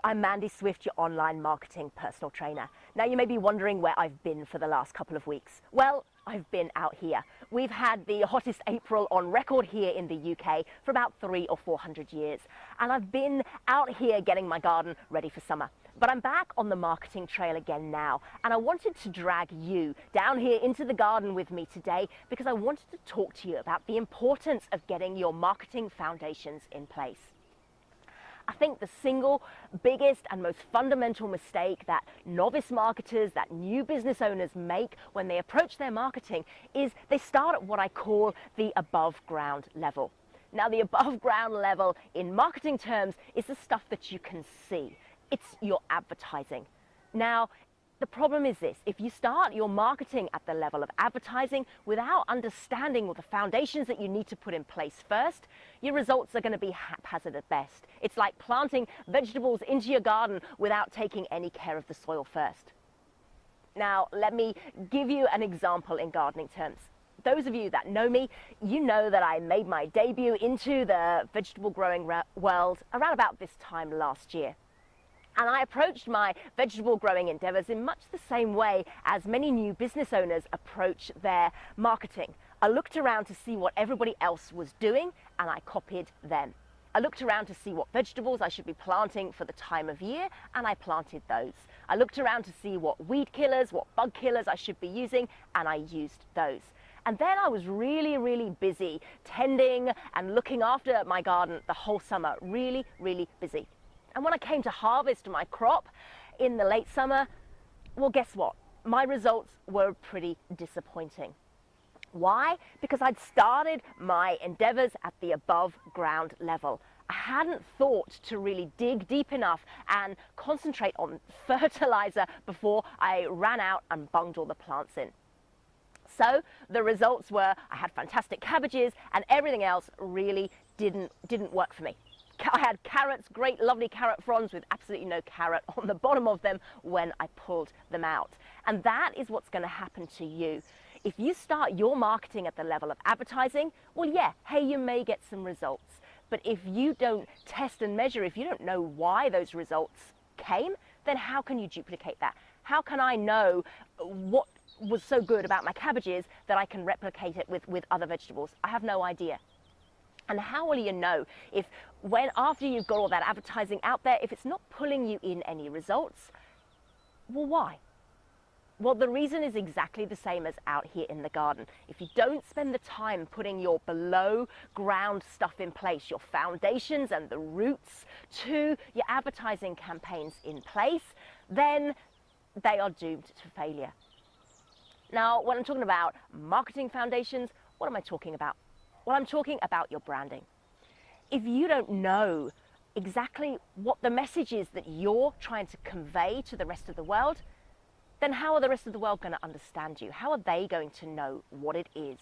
I'm Mandy Swift, your online marketing personal trainer. Now you may be wondering where I've been for the last couple of weeks. Well, I've been out here. We've had the hottest April on record here in the UK for about 300 or 400 years. And I've been out here getting my garden ready for summer. But I'm back on the marketing trail again now, and I wanted to drag you down here into the garden with me today because I wanted to talk to you about the importance of getting your marketing foundations in place. I think the single biggest and most fundamental mistake that novice marketers, that new business owners make when they approach their marketing is they start at what I call the above ground level. Now, the above ground level in marketing terms is the stuff that you can see. It's your advertising. Now, the problem is this: if you start your marketing at the level of advertising without understanding the foundations that you need to put in place first, your results are going to be haphazard at best. It's like planting vegetables into your garden without taking any care of the soil first. Now, let me give you an example in gardening terms. Those of you that know me, you know that I made my debut into the vegetable growing world around about this time last year. And I approached my vegetable growing endeavors in much the same way as many new business owners approach their marketing. I looked around to see what everybody else was doing, and I copied them. I looked around to see what vegetables I should be planting for the time of year, and I planted those. I looked around to see what weed killers, what bug killers I should be using, and I used those. And then I was really busy tending and looking after my garden the whole summer, really busy. And when I came to harvest my crop in the late summer, well, guess what? My results were pretty disappointing. Why? Because I'd started my endeavors at the above ground level. I hadn't thought to really dig deep enough and concentrate on fertilizer before I ran out and bunged all the plants in. So the results were I had fantastic cabbages and everything else really didn't work for me. I had carrots, great lovely carrot fronds with absolutely no carrot on the bottom of them when I pulled them out. And that is what's going to happen to you. If you start your marketing at the level of advertising, well, yeah, hey, you may get some results. But if you don't test and measure, if you don't know why those results came, then how can you duplicate that? How can I know what was so good about my cabbages that I can replicate it with other vegetables? I have no idea. And how will you know if after you've got all that advertising out there, if it's not pulling you in any results? Well, why? Well, the reason is exactly the same as out here in the garden. If you don't spend the time putting your below ground stuff in place, your foundations and the roots to your advertising campaigns in place, then they are doomed to failure. Now, when I'm talking about marketing foundations, what am I talking about? Well, I'm talking about your branding. If you don't know exactly what the message is that you're trying to convey to the rest of the world, then how are the rest of the world going to understand you? How are they going to know what it is?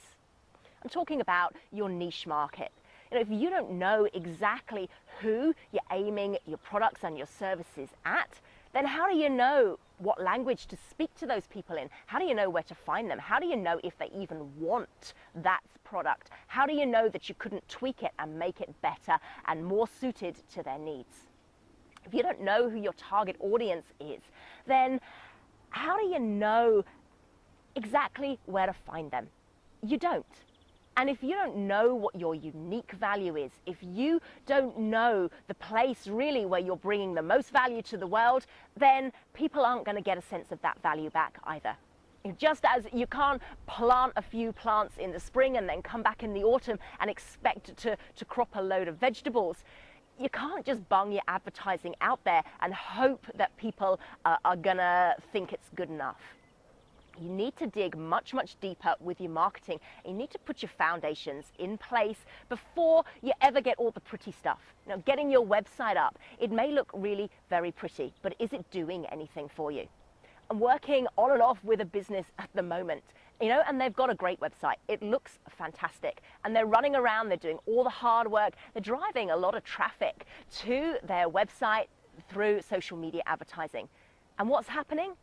I'm talking about your niche market. You know, if you don't know exactly who you're aiming your products and your services at, then how do you know what language to speak to those people in? How do you know where to find them? How do you know if they even want that product? How do you know that you couldn't tweak it and make it better and more suited to their needs? If you don't know who your target audience is, then how do you know exactly where to find them? You don't. And if you don't know what your unique value is, if you don't know the place really where you're bringing the most value to the world, then people aren't going to get a sense of that value back either. Just as you can't plant a few plants in the spring and then come back in the autumn and expect to crop a load of vegetables, you can't just bung your advertising out there and hope that people are going to think it's good enough. You need to dig much deeper with your marketing. You need to put your foundations in place before you ever get all the pretty stuff. Now, getting your website up, it may look really very pretty, but is it doing anything for you? I'm working on and off with a business at the moment, you know, and they've got a great website. It looks fantastic, and they're running around, they're doing all the hard work, they're driving a lot of traffic to their website through social media advertising. And what's happening?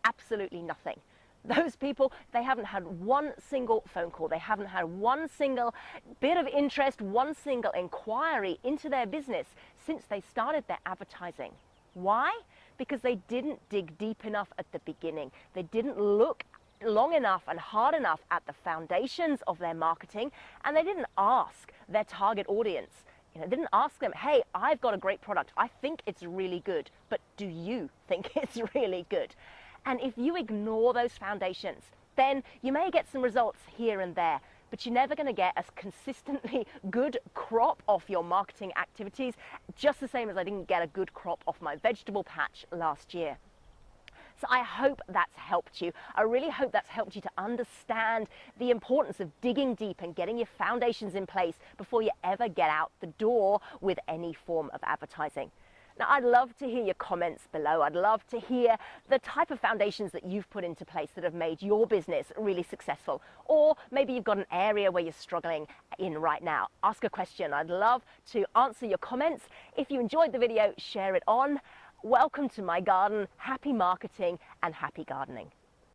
Absolutely nothing. Those people, they haven't had one single phone call. They haven't had one single bit of interest, one single inquiry into their business since they started their advertising. Why? Because they didn't dig deep enough at the beginning. They didn't look long enough and hard enough at the foundations of their marketing, and they didn't ask their target audience. They didn't ask them, hey, I've got a great product. I think it's really good, but do you think it's really good? And if you ignore those foundations, then you may get some results here and there, but you're never going to get a consistently good crop off your marketing activities, just the same as I didn't get a good crop off my vegetable patch last year. So I hope that's helped you. I really hope that's helped you to understand the importance of digging deep and getting your foundations in place before you ever get out the door with any form of advertising. Now, I'd love to hear your comments below. I'd love to hear the type of foundations that you've put into place that have made your business really successful. Or maybe you've got an area where you're struggling in right now. Ask a question. I'd love to answer your comments. If you enjoyed the video, share it on. Welcome to my garden. Happy marketing and happy gardening.